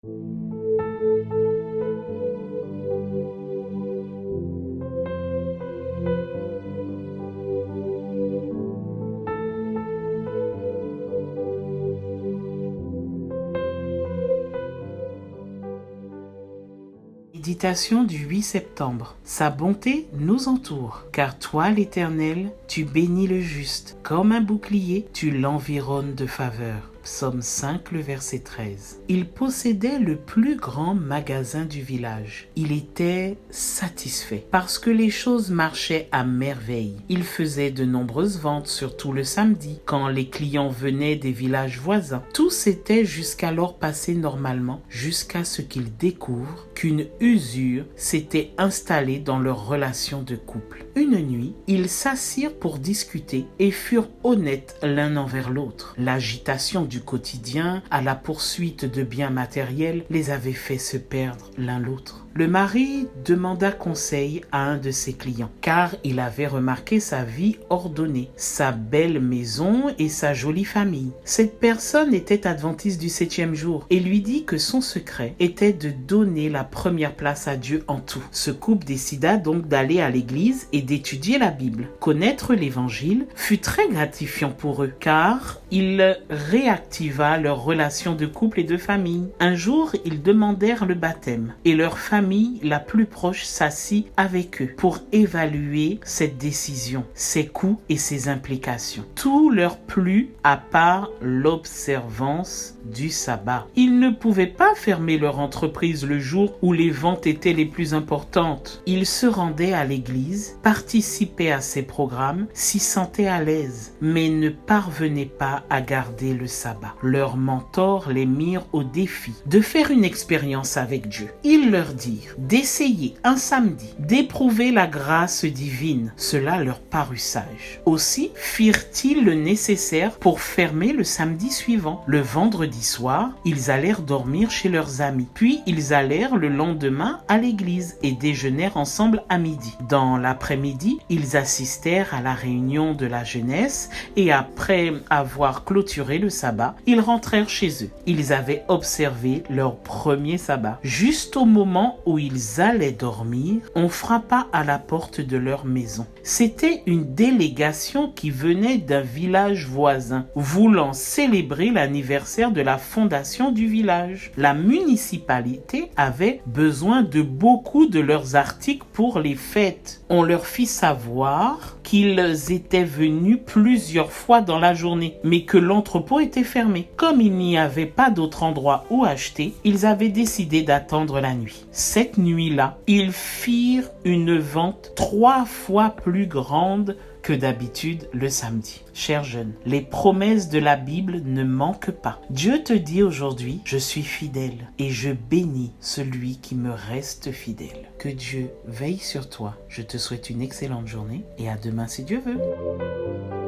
Méditation du 8 septembre. Sa bonté nous entoure, car toi, l'Éternel, tu bénis le juste. Comme un bouclier, tu l'environnes de faveur. Psaume 5, le verset 13. Il possédait le plus grand magasin du village. Il était satisfait parce que les choses marchaient à merveille. Il faisait de nombreuses ventes, surtout le samedi, quand les clients venaient des villages voisins. Tout s'était jusqu'alors passé normalement, jusqu'à ce qu'il découvre qu'une usure s'était installée dans leur relation de couple. Une nuit, ils s'assirent pour discuter et furent honnêtes l'un envers l'autre. L'agitation du quotidien à la poursuite de biens matériels les avait fait se perdre l'un l'autre. Le mari demanda conseil à un de ses clients, car il avait remarqué sa vie ordonnée, sa belle maison et sa jolie famille. Cette personne était adventiste du 7e jour et lui dit que son secret était de donner la première place à Dieu en tout. Ce couple décida donc d'aller à l'église et d'étudier la Bible. Connaître l'évangile fut très gratifiant pour eux, car il réactiva leur relation de couple et de famille. Un jour, ils demandèrent le baptême et leur famille la plus proche s'assit avec eux pour évaluer cette décision, ses coûts et ses implications. Tout leur plut à part l'observance du sabbat. Ils ne pouvaient pas fermer leur entreprise le jour où les ventes étaient les plus importantes. Ils se rendaient à l'église, participaient à ses programmes, s'y sentaient à l'aise, mais ne parvenaient pas à garder le sabbat. Leurs mentors les mirent au défi de faire une expérience avec Dieu. Ils leur dirent d'essayer un samedi, d'éprouver la grâce divine. Cela leur parut sage. Aussi firent-ils le nécessaire pour fermer le samedi suivant. Le vendredi soir, ils allèrent dormir chez leurs amis. Puis ils allèrent le lendemain à l'église et déjeunèrent ensemble à midi. Dans l'après-midi, ils assistèrent à la réunion de la jeunesse et après avoir clôturé le sabbat, ils rentrèrent chez eux. Ils avaient observé leur premier sabbat. Juste au moment où ils allaient dormir, on frappa à la porte de leur maison. C'était une délégation qui venait d'un village voisin, voulant célébrer l'anniversaire de la fondation du village. La municipalité avait besoin de beaucoup de leurs articles pour les fêtes. On leur fit savoir qu'ils étaient venus plusieurs fois dans la journée, mais que l'entrepôt était fermé. Comme il n'y avait pas d'autre endroit où acheter, ils avaient décidé d'attendre la nuit. Cette nuit-là, ils firent une vente 3 fois plus grande que d'habitude le samedi. Chers jeunes, les promesses de la Bible ne manquent pas. Dieu te dit aujourd'hui, je suis fidèle et je bénis celui qui me reste fidèle. Que Dieu veille sur toi. Je te souhaite une excellente journée et à demain si Dieu veut.